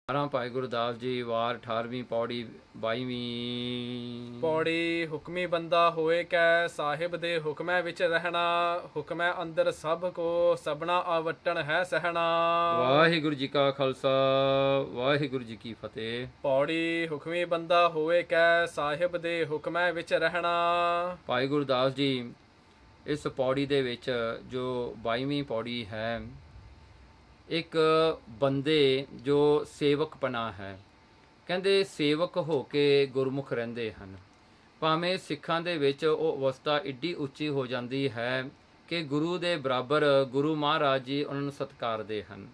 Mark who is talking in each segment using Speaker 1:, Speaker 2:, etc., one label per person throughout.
Speaker 1: ਭਾਈ ਗੁਰਦਾਸ ਜੀ ਵਾਰ 18ਵੀਂ ਪੌੜੀ 22ਵੀਂ
Speaker 2: ਪੌੜੀ ਹੁਕਮੀ ਬੰਦਾ ਹੋਏ ਕੈ ਸਾਹਿਬ ਦੇ ਹੁਕਮੈ ਵਿੱਚ ਰਹਿਣਾ। ਹੁਕਮੈ ਅੰਦਰ ਸਭ ਕੋ ਸਭਨਾ ਆਵਟਣ ਹੈ ਸਹਿਣਾ।
Speaker 1: ਵਾਹਿਗੁਰੂ ਜੀ ਕਾ ਖਾਲਸਾ ਵਾਹਿਗੁਰੂ ਜੀ ਕੀ ਫਤਿਹ।
Speaker 2: ਪੌੜੀ ਹੁਕਮੀ ਬੰਦਾ ਹੋਏ ਕੈ ਸਾਹਿਬ ਦੇ ਹੁਕਮੈ ਵਿੱਚ ਰਹਿਣਾ।
Speaker 1: ਭਾਈ ਗੁਰਦਾਸ ਜੀ ਇਸ ਪੌੜੀ ਦੇ ਵਿੱਚ ਜੋ 22ਵੀਂ ਪੌੜੀ ਹੈ, ਇੱਕ ਬੰਦੇ ਜੋ ਸੇਵਕਪਨਾ ਹੈ, ਕਹਿੰਦੇ ਸੇਵਕ ਹੋ ਕੇ ਗੁਰਮੁਖ ਰਹਿੰਦੇ ਹਨ। ਭਾਵੇਂ ਸਿੱਖਾਂ ਦੇ ਵਿੱਚ ਉਹ ਅਵਸਥਾ ਏਡੀ ਉੱਚੀ ਹੋ ਜਾਂਦੀ ਹੈ ਕਿ ਗੁਰੂ ਦੇ ਬਰਾਬਰ ਗੁਰੂ ਮਹਾਰਾਜ ਜੀ ਉਹਨਾਂ ਨੂੰ ਸਤਿਕਾਰਦੇ ਹਨ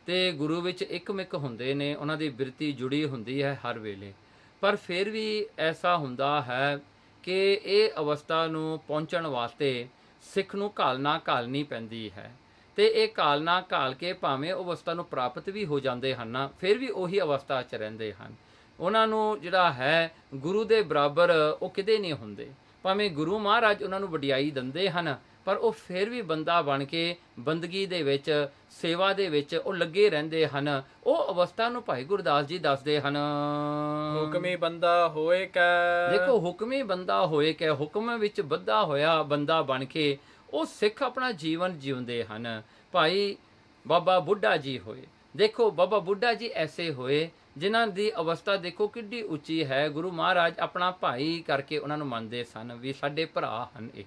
Speaker 1: ਅਤੇ ਗੁਰੂ ਵਿੱਚ ਇੱਕਮਿਕ ਹੁੰਦੇ ਨੇ, ਉਹਨਾਂ ਦੀ ਬਿਰਤੀ ਜੁੜੀ ਹੁੰਦੀ ਹੈ ਹਰ ਵੇਲੇ। ਪਰ ਫਿਰ ਵੀ ਐਸਾ ਹੁੰਦਾ ਹੈ ਕਿ ਇਹ ਅਵਸਥਾ ਨੂੰ ਪਹੁੰਚਣ ਵਾਸਤੇ ਸਿੱਖ ਨੂੰ ਘਾਲਣਾ ਘਾਲਣੀ ਪੈਂਦੀ ਹੈ ਅਤੇ ਇਹ ਘਾਲਣਾ ਘਾਲ ਕੇ ਭਾਵੇਂ ਉਹ ਅਵਸਥਾ ਨੂੰ ਪ੍ਰਾਪਤ ਵੀ ਹੋ ਜਾਂਦੇ ਹਨ, ਫਿਰ ਵੀ ਉਹੀ ਅਵਸਥਾ 'ਚ ਰਹਿੰਦੇ ਹਨ। ਉਹਨਾਂ ਨੂੰ ਜਿਹੜਾ ਹੈ ਗੁਰੂ ਦੇ ਬਰਾਬਰ ਉਹ ਕਿਤੇ ਨਹੀਂ ਹੁੰਦੇ। ਭਾਵੇਂ ਗੁਰੂ ਮਹਾਰਾਜ ਉਹਨਾਂ ਨੂੰ ਵਡਿਆਈ ਦਿੰਦੇ ਹਨ, ਪਰ ਉਹ ਫਿਰ ਵੀ ਬੰਦਾ ਬਣ ਕੇ ਬੰਦਗੀ ਦੇ ਵਿੱਚ, ਸੇਵਾ ਦੇ ਵਿੱਚ ਉਹ ਲੱਗੇ ਰਹਿੰਦੇ ਹਨ। ਉਹ ਅਵਸਥਾ ਨੂੰ ਭਾਈ ਗੁਰਦਾਸ ਜੀ ਦੱਸਦੇ ਹਨ।
Speaker 2: ਹੁਕਮੀ ਬੰਦਾ ਹੋਏ ਕੈ,
Speaker 1: ਦੇਖੋ ਹੁਕਮੀ ਬੰਦਾ ਹੋਏ ਕੈ, ਹੁਕਮ ਵਿੱਚ ਬੱਧਾ ਹੋਇਆ ਬੰਦਾ ਬਣ ਕੇ ਉਹ ਸਿੱਖ ਆਪਣਾ ਜੀਵਨ ਜਿਉਂਦੇ ਹਨ। ਭਾਈ ਬਾਬਾ ਬੁੱਢਾ ਜੀ ਹੋਏ, ਦੇਖੋ ਬਾਬਾ ਬੁੱਢਾ ਜੀ ਐਸੇ ਹੋਏ ਜਿਨ੍ਹਾਂ ਦੀ ਅਵਸਥਾ ਦੇਖੋ ਕਿੱਡੀ ਉੱਚੀ ਹੈ। ਗੁਰੂ ਮਹਾਰਾਜ ਆਪਣਾ ਭਾਈ ਕਰਕੇ ਉਹਨਾਂ ਨੂੰ ਮੰਨਦੇ ਸਨ, ਵੀ ਸਾਡੇ ਭਰਾ ਹਨ ਇਹ।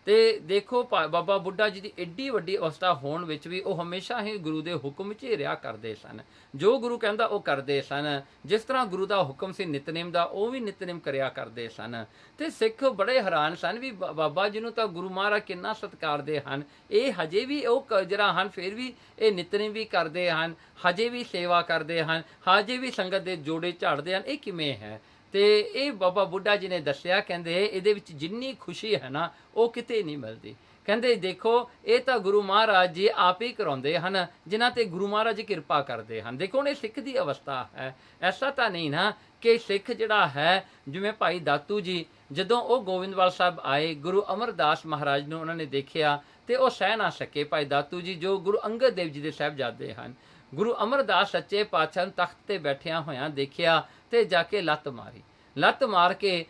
Speaker 1: ਅਤੇ ਦੇਖੋ ਬਾਬਾ ਬੁੱਢਾ ਜੀ ਦੀ ਐਡੀ ਵੱਡੀ ਅਵਸਥਾ ਹੋਣ ਵਿੱਚ ਵੀ ਉਹ ਹਮੇਸ਼ਾ ਹੀ ਗੁਰੂ ਦੇ ਹੁਕਮ ਵਿੱਚ ਹੀ ਰਿਹਾ ਕਰਦੇ ਸਨ। ਜੋ ਗੁਰੂ ਕਹਿੰਦਾ ਉਹ ਕਰਦੇ ਸਨ। ਜਿਸ ਤਰ੍ਹਾਂ ਗੁਰੂ ਦਾ ਹੁਕਮ ਸੀ ਨਿਤਨੇਮ ਦਾ, ਉਹ ਵੀ ਨਿਤਨੇਮ ਕਰਿਆ ਕਰਦੇ ਸਨ। ਅਤੇ ਸਿੱਖ ਬੜੇ ਹੈਰਾਨ ਸਨ ਵੀ ਬਾਬਾ ਜੀ ਨੂੰ ਤਾਂ ਗੁਰੂ ਮਹਾਰਾਜ ਕਿੰਨਾ ਸਤਿਕਾਰਦੇ ਹਨ, ਇਹ ਹਜੇ ਵੀ ਉਹ ਜਿਹੜਾ ਹਨ ਫਿਰ ਵੀ ਇਹ ਨਿਤਨੇਮ ਵੀ ਕਰਦੇ ਹਨ, ਹਜੇ ਵੀ ਸੇਵਾ ਕਰਦੇ ਹਨ, ਹਜੇ ਵੀ ਸੰਗਤ ਦੇ ਜੋੜੇ ਝਾੜਦੇ ਹਨ। ਇਹ ਕਿਵੇਂ ਹੈ? ਅਤੇ ਇਹ ਬਾਬਾ ਬੁੱਢਾ ਜੀ ਨੇ ਦੱਸਿਆ, ਕਹਿੰਦੇ ਇਹਦੇ ਵਿੱਚ ਜਿੰਨੀ ਖੁਸ਼ੀ ਹੈ ਨਾ ਉਹ ਕਿਤੇ ਨਹੀਂ ਮਿਲਦੀ। ਕਹਿੰਦੇ ਦੇਖੋ ਇਹ ਤਾਂ ਗੁਰੂ ਮਹਾਰਾਜ ਜੀ ਆਪ ਹੀ ਕਰਾਉਂਦੇ ਹਨ, ਜਿਨ੍ਹਾਂ 'ਤੇ ਗੁਰੂ ਮਹਾਰਾਜ ਜੀ ਕਿਰਪਾ ਕਰਦੇ ਹਨ। ਦੇਖੋ ਹੁਣ ਇਹ ਸਿੱਖ ਦੀ ਅਵਸਥਾ ਹੈ। ਐਸਾ ਤਾਂ ਨਹੀਂ ਨਾ ਕਿ ਸਿੱਖ ਜਿਹੜਾ ਹੈ, ਜਿਵੇਂ ਭਾਈ ਦਾਤੂ ਜੀ ਜਦੋਂ ਉਹ ਗੋਬਿੰਦਵਾਲ ਸਾਹਿਬ ਆਏ, ਗੁਰੂ ਅਮਰਦਾਸ ਮਹਾਰਾਜ ਨੂੰ ਉਹਨਾਂ ਨੇ ਦੇਖਿਆ ਅਤੇ ਉਹ ਸਹਿ ਨਾ ਸਕੇ। ਭਾਈ ਦਾਤੂ ਜੀ ਜੋ ਗੁਰੂ ਅੰਗਦ ਦੇਵ ਜੀ ਦੇ ਸਾਹਿਬਜ਼ਾਦੇ ਹਨ, ਗੁਰੂ ਅਮਰਦਾਸ ਸੱਚੇ ਪਾਤਸ਼ਾਹ ਨੂੰ ਤਖਤ 'ਤੇ ਬੈਠਿਆਂ ਹੋਇਆਂ ਦੇਖਿਆ ਅਤੇ ਜਾ ਕੇ ਲੱਤ ਮਾਰੀ। ਲੱਤ ਮਾਰ ਕੇ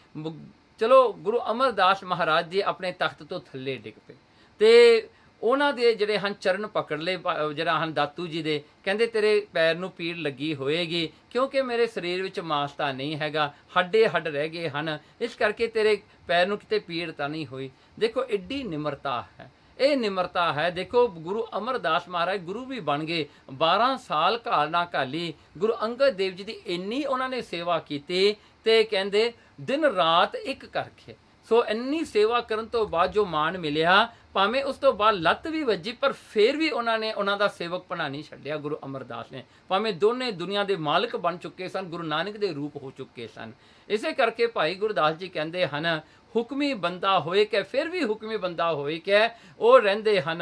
Speaker 1: ਚਲੋ ਗੁਰੂ ਅਮਰਦਾਸ ਮਹਾਰਾਜ ਜੀ ਆਪਣੇ ਤਖਤ ਤੋਂ ਥੱਲੇ ਡਿੱਗ ਪਏ ਅਤੇ ਉਹਨਾਂ ਦੇ ਜਿਹੜੇ ਹਨ ਚਰਨ ਪਕੜ ਲਏ ਜਿਹੜਾ ਹਨ ਦਾਤੂ ਜੀ ਦੇ। ਕਹਿੰਦੇ ਤੇਰੇ ਪੈਰ ਨੂੰ ਪੀੜ ਲੱਗੀ ਹੋਏਗੀ, ਕਿਉਂਕਿ ਮੇਰੇ ਸਰੀਰ ਵਿੱਚ ਮਾਸ ਤਾਂ ਨਹੀਂ ਹੈਗਾ, ਹੱਡੇ ਹੱਡ ਰਹਿ ਗਏ ਹਨ, ਇਸ ਕਰਕੇ ਤੇਰੇ ਪੈਰ ਨੂੰ ਕਿਤੇ ਪੀੜ ਤਾਂ ਨਹੀਂ ਹੋਈ। ਦੇਖੋ ਐਡੀ ਨਿਮਰਤਾ ਹੈ, ਇਹ ਨਿਮਰਤਾ ਹੈ। ਦੇਖੋ ਗੁਰੂ ਅਮਰਦਾਸ ਮਹਾਰਾਜ ਗੁਰੂ ਵੀ ਬਣ ਗਏ, 12 ਸਾਲ ਘਾਲਣਾ ਘਾਲੀ। ਗੁਰੂ ਅੰਗਦ ਦੇਵ ਜੀ ਦੀ ਇੰਨੀ ਉਹਨਾਂ ਨੇ ਸੇਵਾ ਕੀਤੀ ਅਤੇ ਕਹਿੰਦੇ ਦਿਨ ਰਾਤ ਇੱਕ ਕਰਕੇ। ਸੋ ਇੰਨੀ ਸੇਵਾ ਕਰਨ ਤੋਂ ਬਾਅਦ ਜੋ ਮਾਣ ਮਿਲਿਆ, ਭਾਵੇਂ ਉਸ ਤੋਂ ਬਾਅਦ ਲੱਤ ਵੀ ਵੱਜੀ, ਪਰ ਫਿਰ ਵੀ ਉਹਨਾਂ ਨੇ ਉਹਨਾਂ ਦਾ ਸੇਵਕਪਣਾ ਨਹੀਂ ਛੱਡਿਆ ਗੁਰੂ ਅਮਰਦਾਸ ਨੇ। ਭਾਵੇਂ ਦੋਨੇ ਦੁਨੀਆ ਦੇ ਮਾਲਕ ਬਣ ਚੁੱਕੇ ਸਨ, ਗੁਰੂ ਨਾਨਕ ਦੇ ਰੂਪ ਹੋ ਚੁੱਕੇ ਸਨ। ਇਸੇ ਕਰਕੇ ਭਾਈ ਗੁਰਦਾਸ ਜੀ ਕਹਿੰਦੇ ਹਨ ਹੁਕਮੀ ਬੰਦਾ ਹੋਏ ਕਿ ਫਿਰ ਵੀ ਹੁਕਮੀ ਬੰਦਾ ਹੋਏ ਕਿ ਉਹ ਰਹਿੰਦੇ ਹਨ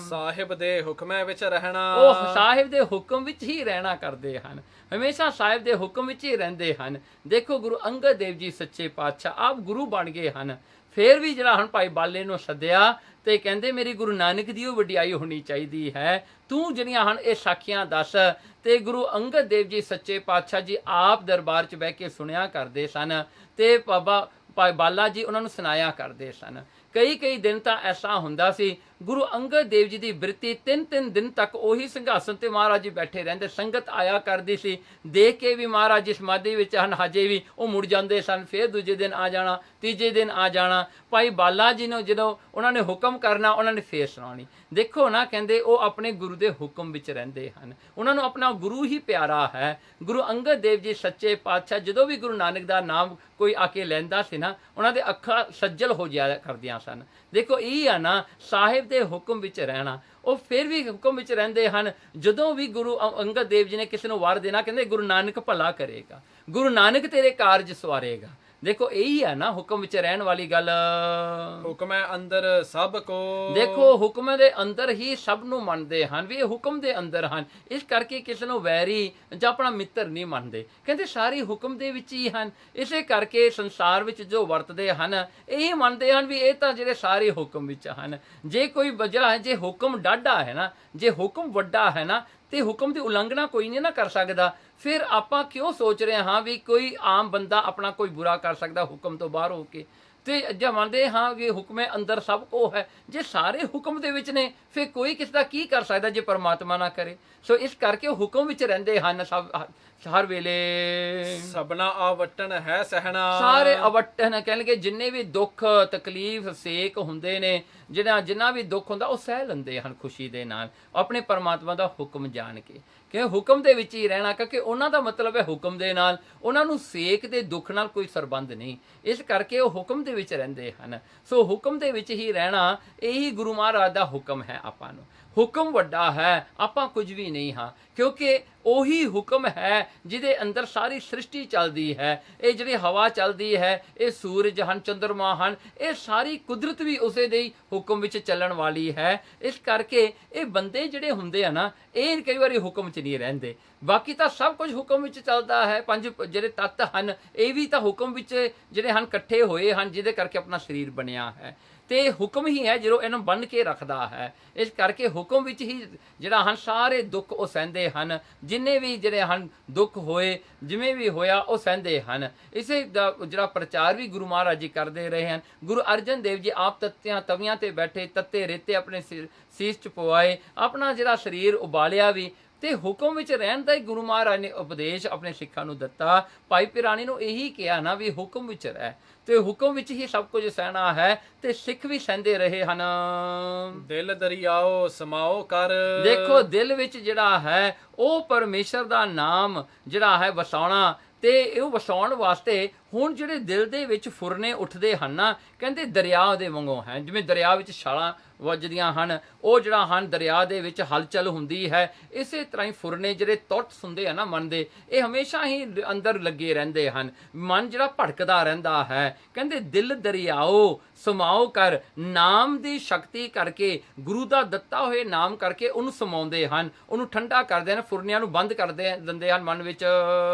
Speaker 2: ਸਾਹਿਬ ਦੇ ਹੁਕਮੈ ਵਿੱਚ ਰਹਿਣਾ।
Speaker 1: ਉਹ ਸਾਹਿਬ ਦੇ ਹੁਕਮ ਵਿੱਚ ਹੀ ਰਹਿਣਾ ਕਰਦੇ ਹਨ, ਹਮੇਸ਼ਾ ਸਾਹਿਬ ਦੇ ਹੁਕਮ ਵਿੱਚ ਹੀ ਰਹਿੰਦੇ ਹਨ। ਦੇਖੋ ਗੁਰੂ ਅੰਗਦ ਦੇਵ ਜੀ ਸੱਚੇ ਪਾਤਸ਼ਾਹ ਆਪ ਗੁਰੂ ਬਣ ਗਏ ਹਨ, ਫਿਰ ਵੀ ਜਿਹੜਾ ਹੁਣ ਭਾਈ ਬਾਲੇ ਨੂੰ ਸੱਦਿਆ ਅਤੇ ਕਹਿੰਦੇ ਮੇਰੀ ਗੁਰੂ ਨਾਨਕ ਦੀ ਉਹ ਵਡਿਆਈ ਹੋਣੀ ਚਾਹੀਦੀ ਹੈ, ਤੂੰ ਜਿਹੜੀਆਂ ਹਨ ਇਹ ਸਾਖੀਆਂ ਦੱਸ। ਅਤੇ ਗੁਰੂ ਅੰਗਦ ਦੇਵ ਜੀ ਸੱਚੇ ਪਾਤਸ਼ਾਹ ਜੀ ਆਪ ਦਰਬਾਰ 'ਚ ਬਹਿ ਕੇ ਸੁਣਿਆ ਕਰਦੇ ਸਨ ਅਤੇ ਭਾਈ ਬਾਲਾ ਜੀ ਉਹਨਾਂ ਨੂੰ ਸੁਣਾਇਆ ਕਰਦੇ ਸਨ। ਕਈ ਦਿਨ ਤਾਂ ਐਸਾ ਹੁੰਦਾ ਸੀ ਗੁਰੂ ਅੰਗਦ ਦੇਵ ਜੀ ਦੀ ਬਿਰਤੀ 3 ਦਿਨ ਤੱਕ ਉਹੀ ਸਿੰਘਾਸਨ 'ਤੇ ਮਹਾਰਾਜ ਜੀ ਬੈਠੇ ਰਹਿੰਦੇ। ਸੰਗਤ ਆਇਆ ਕਰਦੀ ਸੀ, ਦੇਖ ਕੇ ਵੀ ਮਹਾਰਾਜ ਜੀ ਸਮਾਧੀ ਵਿੱਚ ਹਨ, ਹਜੇ ਵੀ ਉਹ ਮੁੜ ਜਾਂਦੇ ਸਨ, ਫਿਰ ਦੂਜੇ ਦਿਨ ਆ ਜਾਣਾ, ਤੀਜੇ ਦਿਨ ਆ ਜਾਣਾ। ਭਾਈ ਬਾਲਾ ਜੀ ਨੂੰ ਜਦੋਂ ਉਹਨਾਂ ਨੇ ਹੁਕਮ ਕਰਨਾ, ਉਹਨਾਂ ਨੇ ਫੇਰ ਸੁਣਾਉਣੀ। ਦੇਖੋ ਨਾ ਕਹਿੰਦੇ ਉਹ ਆਪਣੇ ਗੁਰੂ ਦੇ ਹੁਕਮ ਵਿੱਚ ਰਹਿੰਦੇ ਹਨ, ਉਹਨਾਂ ਨੂੰ ਆਪਣਾ ਗੁਰੂ ਹੀ ਪਿਆਰਾ ਹੈ। ਗੁਰੂ ਅੰਗਦ ਦੇਵ ਜੀ ਸੱਚੇ ਪਾਤਸ਼ਾਹ ਜਦੋਂ ਵੀ ਗੁਰੂ ਨਾਨਕ ਦਾ ਨਾਮ ਕੋਈ ਆ ਕੇ ਲੈਂਦਾ ਸੀ ਨਾ, ਉਹਨਾਂ ਦੇ ਅੱਖਾਂ ਸੱਜਲ ਹੋ ਜਾਇਆ ਕਰਦੀਆਂ ਸਨ। ਦੇਖੋ ਇਹ ਆ ਨਾ ਸਾਹਿਬ ਦੇ ਹੁਕਮ ਵਿੱਚ ਰਹਿਣਾ। ਉਹ ਫਿਰ ਵੀ ਹੁਕਮ ਵਿੱਚ ਰਹਿੰਦੇ ਹਨ। ਜਦੋਂ ਵੀ ਗੁਰੂ ਅੰਗਦ ਦੇਵ ਜੀ ਨੇ ਕਿਸੇ ਨੂੰ ਵਰ ਦੇਣਾ, ਕਹਿੰਦੇ ਗੁਰੂ ਨਾਨਕ ਭਲਾ ਕਰੇਗਾ, ਗੁਰੂ ਨਾਨਕ ਤੇਰੇ ਕਾਰਜ ਸਵਾਰੇਗਾ। ਦੇਖੋ ਇਹੀ ਹੈ ਨਾ ਹੁਕਮ ਵਿੱਚ ਰਹਿਣ ਵਾਲੀ ਗੱਲ।
Speaker 2: ਹੁਕਮੈ ਅੰਦਰ ਸਭ ਕੋ,
Speaker 1: ਦੇਖੋ ਹੁਕਮ ਦੇ ਅੰਦਰ ਹੀ ਸਭ ਨੂੰ ਮੰਨਦੇ ਹਨ ਵੀ ਇਹ ਹੁਕਮ ਦੇ ਅੰਦਰ ਹਨ, ਇਸ ਕਰਕੇ ਕਿਸੇ ਨੂੰ ਵੈਰੀ ਜਾਂ ਆਪਣਾ ਮਿੱਤਰ ਨਹੀਂ ਮੰਨਦੇ। ਕਹਿੰਦੇ ਸਾਰੇ ਹੁਕਮ ਦੇ ਵਿੱਚ ਹੀ ਹਨ, ਇਸੇ ਕਰਕੇ ਸੰਸਾਰ ਵਿੱਚ ਜੋ ਵਰਤਦੇ ਹਨ ਇਹ ਮੰਨਦੇ ਹਨ ਵੀ ਇਹ ਤਾਂ ਜਿਹੜੇ ਸਾਰੇ ਹੁਕਮ ਵਿੱਚ ਹਨ। ਜੇ ਕੋਈ ਜਿਹੜਾ ਜੇ ਹੁਕਮ ਡਾਢਾ ਹੈ ਨਾ, ਜੇ ਹੁਕਮ ਵੱਡਾ ਹੈ ਨਾ, ਤੇ ਹੁਕਮ ਦੀ ਉਲੰਘਣਾ ਕੋਈ ਨਹੀਂ ਨਾ ਕਰ ਸਕਦਾ, ਫਿਰ ਆਪਾਂ ਕਿਉਂ ਸੋਚ ਰਹੇ ਹਾਂ ਵੀ ਕੋਈ ਆਮ ਬੰਦਾ ਆਪਣਾ ਕੋਈ ਬੁਰਾ ਕਰ ਸਕਦਾ ਹੁਕਮ ਤੋਂ ਬਾਹਰ ਹੋ ਕੇ। ਤੇ ਜੇ ਮੰਨਦੇ ਹਾਂ ਕਿ ਹੁਕਮੇ ਅੰਦਰ ਸਭ ਕੋ ਹੈ, ਜੇ ਸਾਰੇ ਹੁਕਮ ਦੇ ਵਿੱਚ ਨੇ ਫਿਰ ਕੋਈ ਕਿਸ ਦਾ ਕੀ ਕਰ ਸਕਦਾ ਜੇ ਪਰਮਾਤਮਾ ਨਾ ਕਰੇ। ਸੋ ਇਸ ਕਰਕੇ ਉਹ ਹੁਕਮ ਵਿੱਚ ਰਹਿੰਦੇ ਹਨ ਸਭ ਹਰ ਵੇਲੇ।
Speaker 2: ਸਭਨਾ ਆਵਟਣ ਹੈ ਸਹਿਣਾ।
Speaker 1: ਸਾਰੇ ਅਵਟਨ ਕਹਿਣਗੇ ਜਿੰਨੇ ਵੀ ਦੁੱਖ ਤਕਲੀਫ ਸੇਕ ਹੁੰਦੇ ਨੇ, ਜਿੰਨਾ ਵੀ ਦੁੱਖ ਹੁੰਦਾ ਉਹ ਸਹਿ ਲੈਂਦੇ ਹਨ ਖੁਸ਼ੀ ਦੇ ਨਾਲ ਆਪਣੇ ਪਰਮਾਤਮਾ ਦਾ ਹੁਕਮ ਜਾਣ ਕੇ, ਕਿ ਹੁਕਮ ਦੇ ਵਿੱਚ ਹੀ ਰਹਿਣਾ, ਕਿਉਂਕਿ ਉਹਨਾਂ ਦਾ ਮਤਲਬ ਹੈ ਹੁਕਮ ਦੇ ਨਾਲ, ਉਹਨਾਂ ਨੂੰ ਸੇਕ ਦੇ ਦੁੱਖ ਨਾਲ ਕੋਈ ਸੰਬੰਧ ਨਹੀਂ, ਇਸ ਕਰਕੇ ਉਹ ਹੁਕਮ ਦੇ ਵਿੱਚ ਰਹਿੰਦੇ ਹਨ। ਸੋ ਹੁਕਮ ਦੇ ਵਿੱਚ ਹੀ ਰਹਿਣਾ, ਇਹੀ ਗੁਰੂ ਮਹਾਰਾਜ ਦਾ ਹੁਕਮ ਹੈ ਆਪਾਂ ਨੂੰ। ਹੁਕਮ ਵੱਡਾ ਹੈ, ਆਪਾਂ ਕੁਝ ਵੀ ਨਹੀਂ ਹਾਂ, ਕਿਉਂਕਿ ਉਹੀ ਹੁਕਮ ਹੈ ਜਿਹਦੇ ਅੰਦਰ ਸਾਰੀ ਸ੍ਰਿਸ਼ਟੀ ਚੱਲਦੀ ਹੈ। ਇਹ ਜਿਹੜੀ ਹਵਾ ਚੱਲਦੀ ਹੈ, ਇਹ ਸੂਰਜ ਹਨ, ਚੰਦਰਮਾ ਹਨ, ਇਹ ਸਾਰੀ ਕੁਦਰਤ ਵੀ ਉਸੇ ਦੇ ਹੀ ਹੁਕਮ ਵਿੱਚ ਚੱਲਣ ਵਾਲੀ ਹੈ। ਇਸ ਕਰਕੇ ਇਹ ਬੰਦੇ ਜਿਹੜੇ ਹੁੰਦੇ ਆ ਨਾ, ਇਹ ਕਈ ਵਾਰੀ ਹੁਕਮ 'ਚ ਨਹੀਂ ਰਹਿੰਦੇ। ਬਾਕੀ ਤਾਂ ਸਭ ਕੁਝ ਹੁਕਮ ਵਿੱਚ ਚੱਲਦਾ ਹੈ। ਪੰਜ ਜਿਹੜੇ ਤੱਤ ਹਨ ਇਹ ਵੀ ਤਾਂ ਹੁਕਮ ਵਿੱਚ ਜਿਹੜੇ ਹਨ ਇਕੱਠੇ ਹੋਏ ਹਨ, ਜਿਹਦੇ ਕਰਕੇ ਆਪਣਾ ਸਰੀਰ ਬਣਿਆ ਹੈ। ਤੇ ਹੁਕਮ ਹੀ ਹੈ ਜਦੋਂ ਇਹਨੂੰ ਬੰਨ੍ਹ ਕੇ ਰੱਖਦਾ ਹੈ। ਇਸ ਕਰਕੇ ਹੁਕਮ ਵਿੱਚ ਹੀ ਜਿਹੜਾ ਹਨ ਸਾਰੇ ਦੁੱਖ ਉਹ ਸਹਿੰਦੇ ਹਨ, ਜਿੰਨੇ ਵੀ ਜਿਹੜੇ ਹਨ ਦੁੱਖ ਹੋਏ ਜਿਵੇਂ ਵੀ ਹੋਇਆ ਉਹ ਸਹਿੰਦੇ ਹਨ। ਇਸੇ ਦਾ ਜਿਹੜਾ ਪ੍ਰਚਾਰ ਵੀ ਗੁਰੂ ਮਹਾਰਾਜ ਜੀ ਕਰਦੇ ਰਹੇ ਹਨ। ਗੁਰੂ ਅਰਜਨ ਦੇਵ ਜੀ ਆਪ ਤੱਤਿਆਂ ਤਵੀਆਂ ਤੇ ਬੈਠੇ, ਤੱਤੇ ਰੇਤੇ ਆਪਣੇ ਸੀਸ 'ਚ ਪਵਾਏ, ਆਪਣਾ ਜਿਹੜਾ ਸਰੀਰ ਉਬਾਲਿਆ ਵੀ, ਤੇ ਹੁਕਮ ਵਿੱਚ ਰਹਿਣ ਦਾ ਹੀ ਗੁਰੂ ਮਹਾਰਾਜ ਨੇ ਉਪਦੇਸ਼ ਆਪਣੇ ਸਿੱਖਾਂ ਨੂੰ ਦਿੱਤਾ। ਭਾਈ ਪਿਰਾਣੀ ਨੂੰ ਇਹੀ ਕਿਹਾ ਨਾ ਵੀ ਹੁਕਮ ਵਿੱਚ ਰਹਿ, ਤੇ ਹੁਕਮ ਵਿੱਚ ਹੀ ਸਭ ਕੁਝ ਸਹਿਣਾ ਹੈ, ਤੇ ਸਿੱਖ ਵੀ ਸਹਿੰਦੇ ਰਹੇ ਹਨ।
Speaker 2: ਦਿਲ ਦਰਿਆਓ ਸਮਾਓ ਕਰ।
Speaker 1: ਦੇਖੋ ਦਿਲ ਵਿੱਚ ਜਿਹੜਾ ਹੈ ਉਹ ਪਰਮੇਸ਼ਰ ਦਾ ਨਾਮ ਜਿਹੜਾ ਹੈ ਵਸਾਉਣਾ, ਤੇ ਇਹ ਵਸਾਉਣ ਵਾਸਤੇ ਹੁਣ ਜਿਹੜੇ ਦਿਲ ਦੇ ਵਿੱਚ ਫੁਰਨੇ ਉੱਠਦੇ ਹਨ ਨਾ, ਕਹਿੰਦੇ ਦਰਿਆ ਦੇ ਵਾਂਗੂ ਹੈ। ਜਿਵੇਂ ਦਰਿਆ ਵਿੱਚ ਛਾਲਾਂ ਵੱਜਦੀਆਂ ਹਨ, ਉਹ ਜਿਹੜਾ ਹਨ ਦਰਿਆ ਦੇ ਵਿੱਚ ਹਲਚਲ ਹੁੰਦੀ ਹੈ, ਇਸੇ ਤਰ੍ਹਾਂ ਹੀ ਫੁਰਨੇ ਜਿਹੜੇ ਥਾਟਸ ਹੁੰਦੇ ਆ ਨਾ ਮਨ ਦੇ, ਇਹ ਹਮੇਸ਼ਾ ਹੀ ਅੰਦਰ ਲੱਗੇ ਰਹਿੰਦੇ ਹਨ। ਮਨ ਜਿਹੜਾ ਭਟਕਦਾ ਰਹਿੰਦਾ ਹੈ। ਕਹਿੰਦੇ ਦਿਲ ਦਰਿਆਓ ਸਮਾਓ ਕਰ, ਨਾਮ ਦੀ ਸ਼ਕਤੀ ਕਰਕੇ, ਗੁਰੂ ਦਾ ਦਿੱਤਾ ਹੋਏ ਨਾਮ ਕਰਕੇ ਉਹਨੂੰ ਸਮਾਉਂਦੇ ਹਨ, ਉਹਨੂੰ ਠੰਡਾ ਕਰਦੇ ਹਨ, ਫੁਰਨਿਆਂ ਨੂੰ ਬੰਦ ਕਰ ਦਿੰਦੇ ਹਨ ਮਨ ਵਿੱਚ।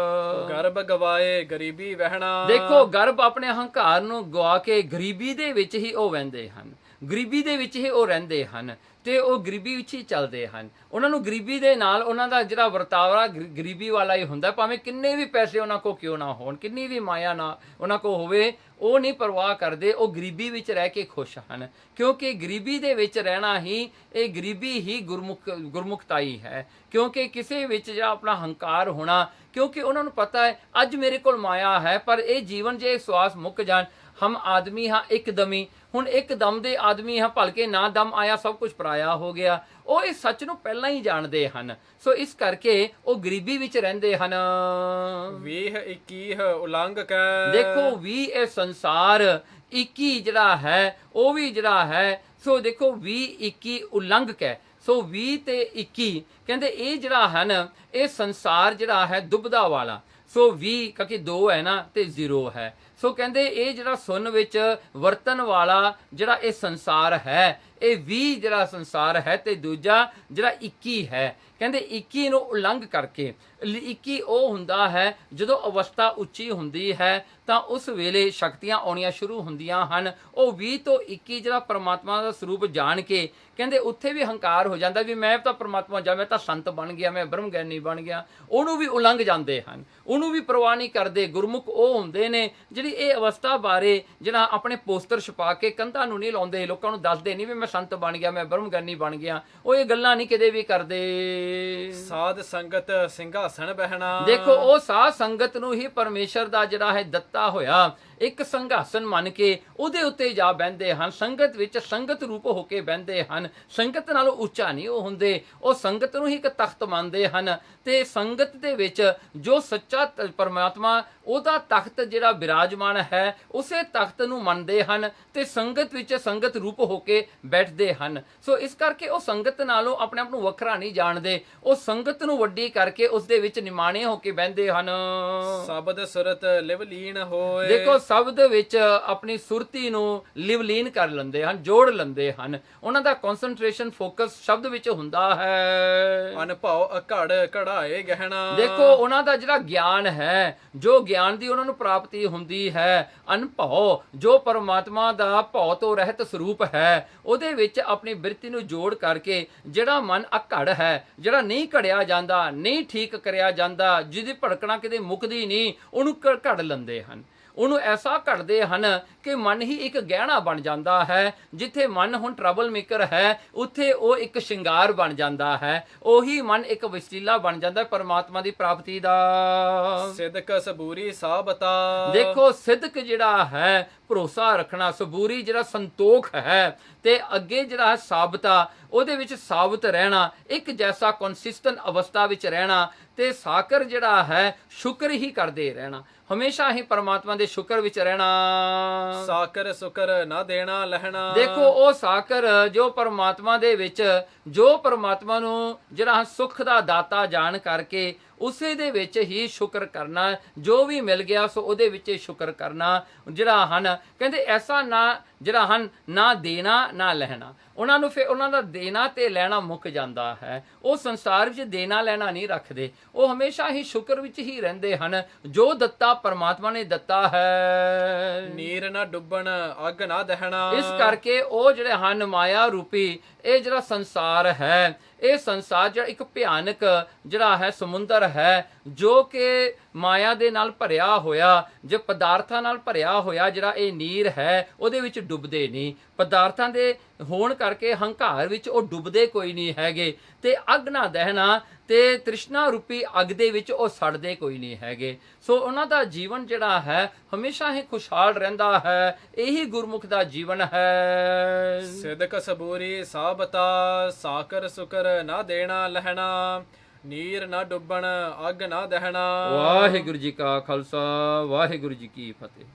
Speaker 2: ਗਰਭ ਗਵਾਏ ਗਰੀਬੀ ਵਹਿਣਾ।
Speaker 1: ਦੇਖੋ ਗਰਭ ਆਪਣੇ ਹੰਕਾਰ ਨੂੰ ਗਵਾ ਕੇ ਗਰੀਬੀ ਦੇ ਵਿੱਚ ਹੀ ਉਹ ਵਹਿੰਦੇ ਹਨ, ਗਰੀਬੀ ਦੇ ਵਿੱਚ ਹੀ ਉਹ ਰਹਿੰਦੇ ਹਨ, ਤੇ ਉਹ ਗਰੀਬੀ ਵਿੱਚ ਹੀ ਚੱਲਦੇ ਹਨ। ਉਹਨਾਂ ਨੂੰ ਗਰੀਬੀ ਦੇ ਨਾਲ ਉਹਨਾਂ ਦਾ ਜਿਹੜਾ ਵਰਤਾਵਾ ਗਰੀਬੀ ਵਾਲਾ ਹੀ ਹੁੰਦਾ, ਭਾਵੇਂ ਕਿੰਨੇ ਵੀ ਪੈਸੇ ਉਹਨਾਂ ਕੋਲ ਕਿਉਂ ਨਾ ਹੋਣ, ਕਿੰਨੀ ਵੀ ਮਾਇਆ ਨਾ ਉਹਨਾਂ ਕੋਲ ਹੋਵੇ, ਉਹ ਨਹੀਂ ਪਰਵਾਹ ਕਰਦੇ, ਉਹ ਗਰੀਬੀ ਵਿੱਚ ਰਹਿ ਕੇ ਖੁਸ਼ ਹਨ। ਕਿਉਂਕਿ ਗਰੀਬੀ ਦੇ ਵਿੱਚ ਰਹਿਣਾ ਹੀ, ਇਹ ਗਰੀਬੀ ਹੀ ਗੁਰਮੁਖਤਾਈ ਹੈ। ਕਿਉਂਕਿ ਕਿਸੇ ਵਿੱਚ ਜਿਹੜਾ ਆਪਣਾ ਹੰਕਾਰ ਹੋਣਾ, ਕਿਉਂਕਿ ਉਹਨਾਂ ਨੂੰ ਪਤਾ ਹੈ ਅੱਜ ਮੇਰੇ ਕੋਲ ਮਾਇਆ ਹੈ, ਪਰ ਇਹ ਜੀਵਨ ਜੇ ਸਵਾਸ ਮੁੱਕ ਜਾਣ, ਹਮ ਆਦਮੀ ਹਾਂ ਇੱਕਦਮੀ, ਹੁਣ ਇੱਕਦਮ ਦੇ ਆਦਮੀ ਹਾਂ, ਭਲਕੇ ਨਾ ਦਮ ਆਇਆ ਸਭ ਕੁਝ ਪਰਾਇਆ ਹੋ ਗਿਆ। ਉਹ ਇਸ ਸੱਚ ਨੂੰ ਪਹਿਲਾਂ ਹੀ ਜਾਣਦੇ ਹਨ। ਸੋ ਇਸ ਕਰਕੇ ਉਹ ਗਰੀਬੀ ਵਿੱਚ ਰਹਿੰਦੇ ਹਨ।
Speaker 2: 20 21 ਉਲੰਘ ਕੈ।
Speaker 1: ਦੇਖੋ 20 ਇਹ ਸੰਸਾਰ, 21 ਜਿਹੜਾ ਹੈ ਉਹ ਵੀ ਜਿਹੜਾ ਹੈ। ਸੋ ਦੇਖੋ 20 21 ਉਲੰਘ ਕੈ। ਸੋ 20 ਤੇ 21 ਕਹਿੰਦੇ ਇਹ ਜਿਹੜਾ ਹਨ ਇਹ ਸੰਸਾਰ ਜਿਹੜਾ ਹੈ ਦੁਬਦਾ ਵਾਲਾ। ਸੋ 20 ਕਿਉਂਕਿ 2 ਹੈ ਨਾ ਤੇ 0 ਹੈ। ਸੋ ਕਹਿੰਦੇ ਇਹ ਜਿਹੜਾ ਸੁਣ ਵਿੱਚ ਵਰਤਨ ਵਾਲਾ ਜਿਹੜਾ ਇਹ ਸੰਸਾਰ ਹੈ, ਇਹ 20 ਜਿਹੜਾ ਸੰਸਾਰ ਹੈ, ਤੇ ਦੂਜਾ ਜਿਹੜਾ 21 ਹੈ। ਕਹਿੰਦੇ 21 ਨੂੰ ਉਲੰਘ ਕਰਕੇ, 21 ਉਹ ਹੁੰਦਾ ਹੈ ਜਦੋਂ ਅਵਸਥਾ ਉੱਚੀ ਹੁੰਦੀ ਹੈ ਤਾਂ ਉਸ ਵੇਲੇ ਸ਼ਕਤੀਆਂ ਆਉਣੀਆਂ ਸ਼ੁਰੂ ਹੁੰਦੀਆਂ ਹਨ। ਉਹ 20 ਤੋਂ 21 ਜਿਹੜਾ ਪਰਮਾਤਮਾ ਦਾ ਸਰੂਪ ਜਾਣ ਕੇ, ਕਹਿੰਦੇ ਉੱਥੇ ਵੀ ਹੰਕਾਰ ਹੋ ਜਾਂਦਾ ਵੀ ਮੈਂ ਤਾਂ ਪਰਮਾਤਮਾ ਜਾਂ ਮੈਂ ਤਾਂ ਸੰਤ ਬਣ ਗਿਆ, ਮੈਂ ਬ੍ਰਹਮ ਗਿਆਨੀ ਬਣ ਗਿਆ। ਉਹਨੂੰ ਵੀ ਉਲੰਘ ਜਾਂਦੇ ਹਨ, ਉਹਨੂੰ ਵੀ ਪਰਵਾਹ ਨਹੀਂ ਕਰਦੇ। ਗੁਰਮੁਖ ਉਹ ਹੁੰਦੇ ਨੇ ਜਿਹੜੀ ਇਹ ਅਵਸਥਾ ਬਾਰੇ ਜਿਹੜਾ ਆਪਣੇ ਪੋਸਟਰ ਛਪਾ ਕੇ ਕੰਧਾਂ ਨੂੰ ਨਹੀਂ ਲਾਉਂਦੇ, ਲੋਕਾਂ ਨੂੰ ਦੱਸਦੇ ਨਹੀਂ ਵੀ ਮੈਂ ਸੰਤ ਬਣ ਗਿਆ, ਮੈਂ ਬ੍ਰਹਮ ਗਿਆਨੀ ਬਣ ਗਿਆ। ਉਹ ਇਹ ਗੱਲਾਂ ਨਹੀਂ ਕਿਤੇ ਵੀ ਕਰਦੇ।
Speaker 2: ਸਾਧ ਸੰਗਤ ਸਿੰਘਾਸਣ ਬਹਿਣਾ।
Speaker 1: ਦੇਖੋ ਉਹ ਸਾਧ ਸੰਗਤ ਨੂੰ ਹੀ ਪਰਮੇਸ਼ਰ ਦਾ ਜਿਹੜਾ ਹੈ ਦਿੱਤਾ ਹੋਇਆ ਇੱਕ ਸਿੰਘਾਸਨ ਮੰਨ ਕੇ ਉਹਦੇ ਉੱਤੇ ਜਾ ਬਹਿੰਦੇ ਹਨ। ਸੰਗਤ ਵਿੱਚ ਸੰਗਤ ਰੂਪ ਹੋ ਕੇ ਬਹਿੰਦੇ ਹਨ। ਸੰਗਤ ਨਾਲੋਂ ਉੱਚਾ ਨਹੀਂ ਉਹ ਹੁੰਦੇ, ਉਹ ਸੰਗਤ ਨੂੰ ਹੀ ਇੱਕ ਤਖਤ ਮੰਨਦੇ ਹਨ। ਤੇ ਸੰਗਤ ਦੇ ਵਿੱਚ ਜੋ ਸੱਚਾ ਪਰਮਾਤਮਾ, ਉਹਦਾ ਤਖਤ ਜਿਹੜਾ ਬਿਰਾਜਮਾਨ ਹੈ, ਉਸੇ ਤਖਤ ਨੂੰ ਮੰਨਦੇ ਹਨ, ਤੇ ਸੰਗਤ ਵਿੱਚ ਸੰਗਤ ਰੂਪ ਹੋ ਕੇ ਬੈਠਦੇ ਹਨ। ਸੋ ਇਸ ਕਰਕੇ ਉਹ ਸੰਗਤ ਨਾਲੋਂ ਆਪਣੇ ਆਪ ਨੂੰ ਵੱਖਰਾ ਨਹੀਂ ਜਾਣਦੇ, ਉਹ ਸੰਗਤ ਨੂੰ ਵੱਡੀ ਕਰਕੇ ਉਸ ਦੇ ਵਿੱਚ ਨਿਮਾਣੇ ਹੋ ਕੇ ਬਹਿੰਦੇ ਹਨ।
Speaker 2: ਸ਼ਬਦ ਸੁਰਤ ਲਿਵ ਲੀਨ ਹੋਏ।
Speaker 1: ਦੇਖੋ ਸ਼ਬਦ ਵਿੱਚ ਆਪਣੀ ਸੁਰਤੀ ਨੂੰ ਲਿਵਲੀਨ ਕਰ ਲੈਂਦੇ ਹਨ, ਜੋੜ ਲੈਂਦੇ ਹਨ। ਉਹਨਾਂ ਦਾ ਕਨਸੈਂਟਰੇਸ਼ਨ ਫੋਕਸ ਸ਼ਬਦ ਵਿੱਚ ਹੁੰਦਾ ਹੈ।
Speaker 2: ਅਨਭਉ ਅਘੜ ਕਢਾਏ ਗਹਿਣਾ।
Speaker 1: ਦੇਖੋ ਉਹਨਾਂ ਦਾ ਜਿਹੜਾ ਗਿਆਨ ਹੈ, ਜੋ ਗਿਆਨ ਦੀ ਉਹਨਾਂ ਨੂੰ ਪ੍ਰਾਪਤੀ ਹੁੰਦੀ ਹੈ, ਅਨਭਉ ਜੋ ਪਰਮਾਤਮਾ ਦਾ ਭਉ ਤੋਂ ਰਹਿਤ ਸਰੂਪ ਹੈ, ਉਹਦੇ ਵਿੱਚ ਆਪਣੀ ਬਿਰਤੀ ਨੂੰ ਜੋੜ ਕਰਕੇ ਜਿਹੜਾ ਮਨ ਅਘੜ ਹੈ, ਜਿਹੜਾ ਨਹੀਂ ਘੜਿਆ ਜਾਂਦਾ, ਨਹੀਂ ਠੀਕ ਕਰਿਆ ਜਾਂਦਾ, ਜਿਹਦੀ ਭੜਕਣਾ ਕਿਤੇ ਮੁੱਕਦੀ ਨਹੀਂ, ਉਹਨੂੰ ਘੜ ਲੈਂਦੇ ਹਨ। ਉਹਨੂੰ ਐਸਾ ਘੜਦੇ ਹਨ ਕਿ ਮਨ ਹੀ ਇੱਕ ਗਹਿਣਾ ਬਣ ਜਾਂਦਾ ਹੈ। ਜਿੱਥੇ ਮਨ ਹੁਣ ਟਰਬਲ ਮੇਕਰ ਹੈ, ਉੱਥੇ ਉਹ ਇੱਕ ਸ਼ਿੰਗਾਰ ਬਣ ਜਾਂਦਾ ਹੈ। ਉਹੀ ਮਨ ਇੱਕ ਵਸੀਲਾ ਬਣ ਜਾਂਦਾ ਹੈ ਪਰਮਾਤਮਾ ਦੀ ਪ੍ਰਾਪਤੀ ਦਾ।
Speaker 2: ਸਿਦਕ ਸਬੂਰੀ ਸਾਬਤਾ।
Speaker 1: ਦੇਖੋ ਸਿਦਕ ਜਿਹੜਾ ਹੈ, ਭਰੋਸਾ ਰੱਖਣਾ, ਸਬੂਰੀ ਜਿਹੜਾ ਸੰਤੋਖ ਹੈ, ਤੇ ਅੱਗੇ ਜਿਹੜਾ ਸਾਬਤਾ, ਉਹਦੇ ਵਿੱਚ ਸਾਬਤ ਰਹਿਣਾ, ਇੱਕ ਜੈਸਾ ਕੰਸਿਸਟੈਂਟ ਅਵਸਥਾ ਵਿੱਚ ਰਹਿਣਾ, ਤੇ ਸਾਕਰ ਜਿਹੜਾ ਹੈ ਸ਼ੁਕਰ ਹੀ ਕਰਦੇ ਰਹਿਣਾ, ਹਮੇਸ਼ਾ ਹੀ ਪਰਮਾਤਮਾ ਦੇ ਸ਼ੁਕਰ ਵਿੱਚ ਰਹਿਣਾ।
Speaker 2: ਸਾਕਰ ਸੁਕਰ ਨਾ ਦੇਣਾ ਲਹਿਣਾ।
Speaker 1: ਦੇਖੋ ਉਹ ਸਾਕਰ ਜੋ ਪਰਮਾਤਮਾ ਦੇ ਵਿੱਚ, ਜੋ ਪਰਮਾਤਮਾ ਨੂੰ ਜਿਹੜਾ ਸੁੱਖ ਦਾ ਦਾਤਾ ਜਾਣ ਕਰਕੇ ਉਸੇ ਦੇ ਵਿੱਚ ਹੀ ਸ਼ੁਕਰ ਕਰਨਾ, ਜੋ ਵੀ ਮਿਲ ਗਿਆ ਸੋ ਉਹਦੇ ਵਿੱਚ ਹੀ ਸ਼ੁਕਰ ਕਰਨਾ। ਜਿਹੜਾ ਹਨ ਕਹਿੰਦੇ ਐਸਾ ਨਾ ਜਿਹੜਾ ਹਨ ਨਾ ਦੇਣਾ ਨਾ ਲੈਣਾ, ਉਹਨਾਂ ਨੂੰ ਫਿਰ ਉਹਨਾਂ ਦਾ ਦੇਣਾ ਤੇ ਲੈਣਾ ਮੁੱਕ ਜਾਂਦਾ ਹੈ। ਉਹ ਸੰਸਾਰ ਵਿੱਚ ਦੇਣਾ ਲੈਣਾ ਨਹੀਂ ਰੱਖਦੇ, ਉਹ ਹਮੇਸ਼ਾ ਹੀ ਸ਼ੁਕਰ ਵਿੱਚ ਹੀ ਰਹਿੰਦੇ ਹਨ, ਜੋ ਦਿੱਤਾ ਪਰਮਾਤਮਾ ਨੇ ਦਿੱਤਾ ਹੈ।
Speaker 2: ਨੀਰ ਨਾ ਡੁੱਬਣ ਅੱਗ ਨਾ ਦਹਿਣਾ।
Speaker 1: ਇਸ ਕਰਕੇ ਉਹ ਜਿਹੜੇ ਹਨ ਮਾਇਆ ਰੂਪੀ ਇਹ ਜਿਹੜਾ ਸੰਸਾਰ ਹੈ, ਇਹ ਸੰਸਾਰ ਜਿਹੜਾ ਇੱਕ ਭਿਆਨਕ ਜਿਹੜਾ ਹੈ ਸਮੁੰਦਰ ਹੈ, ਜੋ ਕਿ ਮਾਇਆ ਦੇ ਨਾਲ ਭਰਿਆ ਹੋਇਆ, ਜੇ ਪਦਾਰਥਾਂ ਨਾਲ ਭਰਿਆ ਹੋਇਆ ਜਿਹੜਾ ਇਹ ਨੀਰ ਹੈ, ਉਹਦੇ ਵਿੱਚ ਡੁੱਬਦੇ ਨਹੀਂ। ਪਦਾਰਥਾਂ ਦੇ ਹੋਣ ਕਰਕੇ ਹੰਕਾਰ ਵਿੱਚ ਉਹ ਡੁੱਬਦੇ ਕੋਈ ਨਹੀਂ ਹੈਗੇ, ਤੇ ਅੱਗ ਨਾ ਦਹਿਣਾ, ਤੇ ਤ੍ਰਿਸ਼ਨਾ ਰੂਪੀ ਅੱਗ ਦੇ ਵਿੱਚ ਉਹ ਸੜਦੇ ਕੋਈ ਨਹੀਂ ਹੈਗੇ। ਸੋ ਉਹਨਾਂ ਦਾ ਜੀਵਨ ਜਿਹੜਾ ਹੈ ਹਮੇਸ਼ਾ ਹੀ ਖੁਸ਼ਹਾਲ ਰਹਿੰਦਾ ਹੈ। ਇਹੀ ਗੁਰਮੁਖ ਦਾ ਜੀਵਨ ਹੈ।
Speaker 2: ਸਿਦਕ ਸਬੂਰੀ ਸਾਬਤਾ। ਸਾਕਰ ਸੁਕਰ ਨਾ ਦੇਣਾ ਲਹਿਣਾ। ਨੀਰ ਨਾ ਡੁੱਬਣ ਅੱਗ ਨਾ ਦਹਿਣਾ।
Speaker 1: ਵਾਹਿਗੁਰੂ ਜੀ ਕਾ ਖਾਲਸਾ, ਵਾਹਿਗੁਰੂ ਜੀ ਕੀ ਫਤਿਹ।